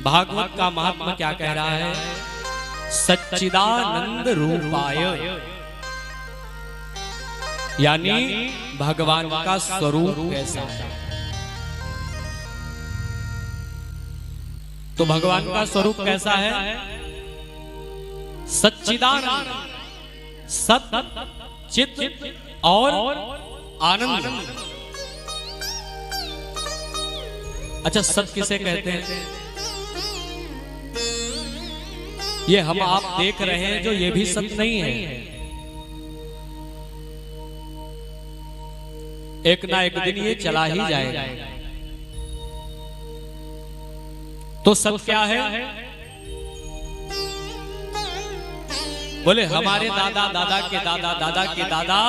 भागवत का महात्मा क्या कह रहा है? सच्चिदानंद रूपाय, यानी भगवान का स्वरूप कैसा है। तो भगवान का स्वरूप कैसा है? सच्चिदानंद, सत चित और आनंद। अच्छा, सत किसे कहते हैं? ये हम आप देख रहे हैं जो, ये भी सत नहीं है। एक ना एक दिन ये चला ही जाएगा। तो सत क्या है? बोले हमारे दादा दादा के दादा दादा के दादा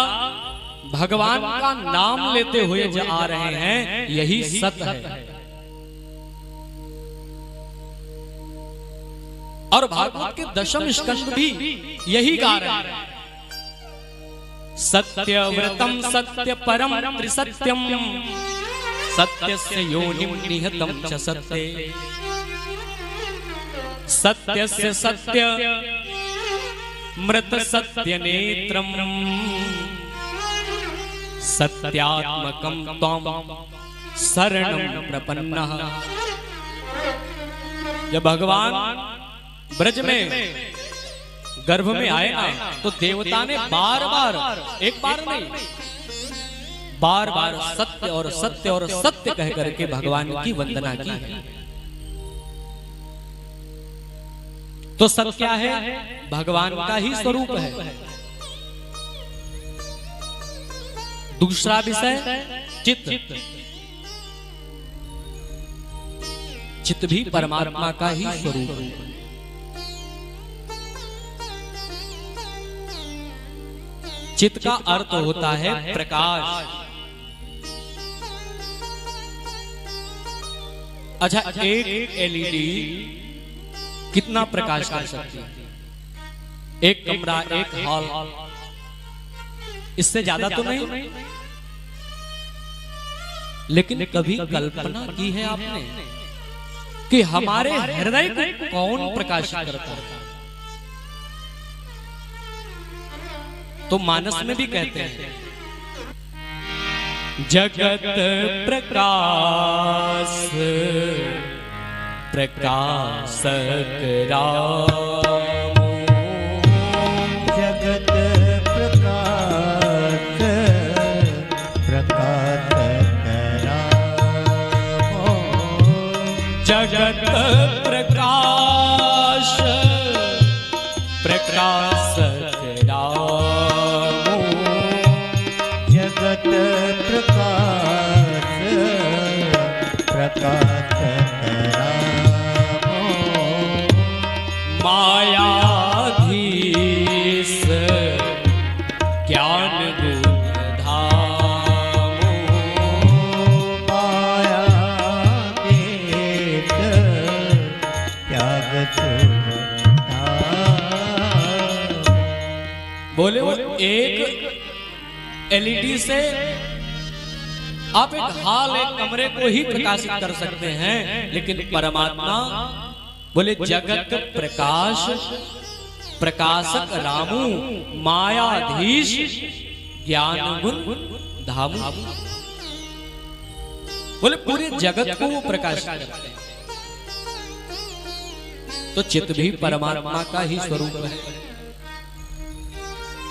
भगवान का नाम लेते हुए जो आ रहे हैं, यही सत है। और भागवत के दशम स्कंद भी यही गा रहे हैं। सत्यव्रतम सत्य परम त्रिसत्यम, सत्यस्य योनिम निहतम च सत्ये, सत्यस्य सत्य मृत सत्य नेत्रम, सत्यात्मकम त्वं शरणं प्रपन्नः। जब भगवान ब्रज में गर्भ में आए ना, तो देवता ने बार बार, एक बार नहीं, बार बार सत्य और सत्य और सत्य कह करके भगवान की वंदना की है। तो सत्य क्या है? भगवान का ही स्वरूप है। दूसरा विषय चित्त। चित्त भी परमात्मा का ही स्वरूप है। चित्त का अर्थ होता है प्रकाश। अच्छा, एक एलईडी कितना प्रकाश कर सकती है? एक कमरा, एक हॉल, इससे ज्यादा तो नहीं। लेकिन कभी कल्पना की है आपने कि हमारे हृदय को कौन प्रकाशित करता है? तो मानस में भी कहते हैं, जगत प्रकाश प्रकाशक राम, जगत प्रकाश प्रकाशक राम, जगत प्रकाश प्रकाशक राम, जगत प्रकाश प्रकाशक राम, मायाधीश ज्ञान गुण धाम, मायातीत त्याग धाम। बोले वो एक एलईडी से आप एक हॉल, एक कमरे को ही प्रकाशित कर सकते हैं, लेकिन परमात्मा बोले जगत प्रकाश प्रकाशक रामू, मायाधीश ज्ञान गुण धामू। बोले पूरे जगत को वो प्रकाशित करते हैं। तो चित्त भी परमात्मा का ही स्वरूप है।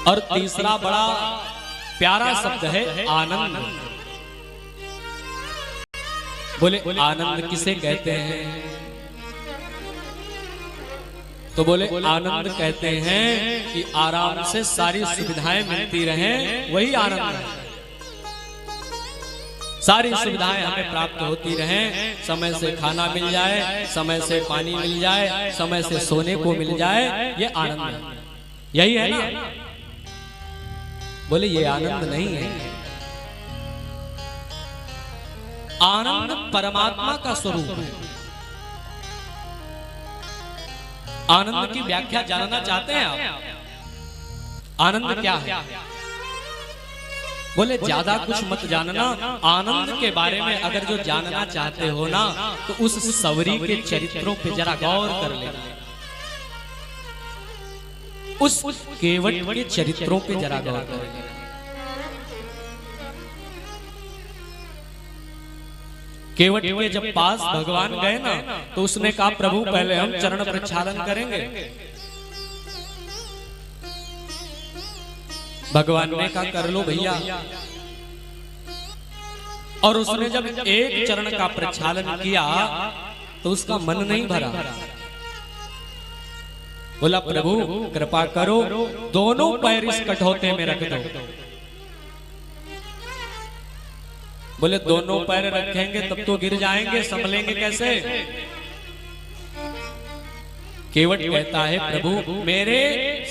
और तीसरा बड़ा प्यारा शब्द है आनंद। बोले आनंद किसे कहते हैं? तो बोले आनंद कहते हैं कि आराम से सारी सुविधाएं मिलती रहें, वही आनंद है। सारी सुविधाएं हमें प्राप्त होती रहें, समय से खाना मिल जाए, समय से पानी मिल जाए, समय से सोने को मिल जाए, ये आनंद है। यही है ना? बोले ये आनंद नहीं है। आनंद परमात्मा का स्वरूप है। आनंद की व्याख्या जानना चाहते हैं आप? आनंद क्या है? बोले ज्यादा कुछ मत जानना, आनंद के बारे में अगर जो जानना चाहते हो ना तो उस सवरी के चरित्रों पे जरा गौर कर लेना, उस केवट के चरित्रों पे जरा गौर कर लेना। केवट के जब पास भगवान गए ना तो उसने कहा प्रभु पहले हम चरण प्रक्षालन करेंगे। भगवान ने कहा कर लो भैया। और उसने जब एक चरण का प्रक्षालन किया तो उसका मन नहीं भरा। बोला प्रभु कृपा करो दोनों पैर इस कठौते में रख दो। बोले दोनों पैर रखेंगे तब तो गिर जाएंगे, संभलेंगे कैसे? केवट कहता है प्रभु मेरे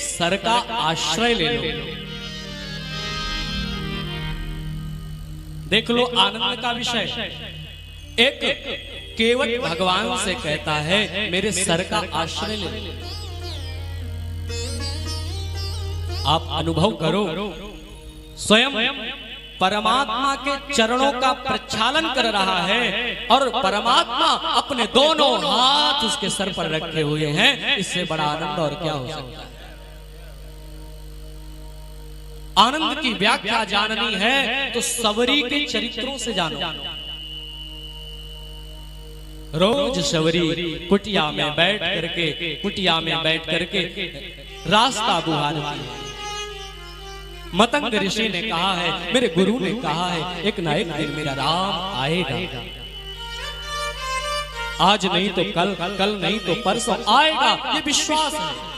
सर का आश्रय ले लो। देख लो आनंद का विषय। एक केवट भगवान से कहता है मेरे सर का आश्रय ले लो। आप अनुभव करो स्वयं परमात्मा के चरणों का प्रक्षालन कर रहा है और परमात्मा अपने दोनों हाथ उसके सर पर रखे हुए हैं। इससे बड़ा आनंद और क्या हो सकता है? आनंद की व्याख्या जाननी है तो सवरी के चरित्रों से जानो। रोज सवरी कुटिया में बैठ करके रास्ता बुहारती है। मतंग ऋषि ने कहा है, मेरे गुरु ने कहा है एक ना एक दिन मेरा राम आएगा। आज नहीं तो कल, कल नहीं तो परसों आएगा, ये विश्वास है।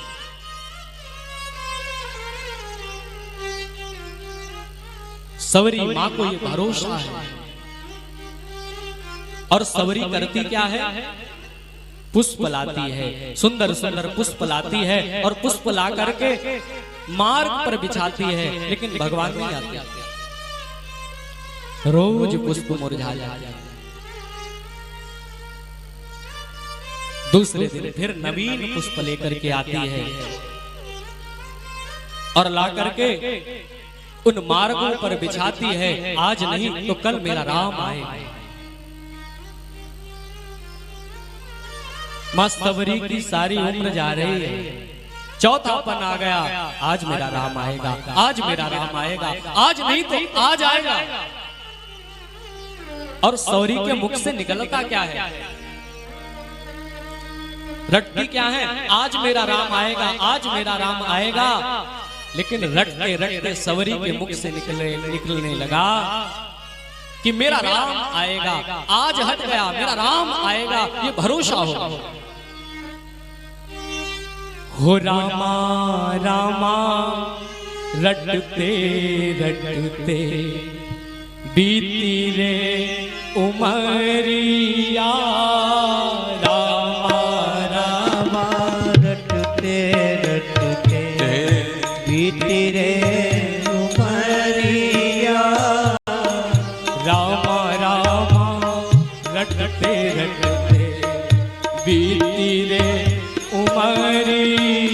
सवरी मां को ये भरोसा है। और सवरी करती क्या है? पुष्प लाती है, सुंदर सुंदर पुष्प लाती है और पुष्प ला करके मार्ग पर बिछाती है। लेकिन भगवान नहीं आते, रोज पुष्प मुरझा जाते। दूसरे दिन फिर नवीन पुष्प लेकर के आती है और ला करके उन मार्गों पर बिछाती है। आज नहीं तो कल मेरा राम आएगा। मां सवरी की सारी उम्र जा रही है, चौथापन आ गया, आज मेरा राम आएगा, आज मेरा राम आएगा, आज नहीं तो आज आएगा। और सवरी के मुख से निकलता क्या है? रटती क्या है? आज मेरा राम आएगा, आज मेरा राम आएगा। लेकिन रटते रटते सवरी के मुख से निकलने लगा कि मेरा राम आएगा। आज हट गया, मेरा राम आएगा, ये भरोसा हो रामा रामा रटते रटते बीती रे उमरिया। रामा रामा रटते रटते बीती रे उमरिया। रामा रामा रटते रटते बीती रे उमरिया।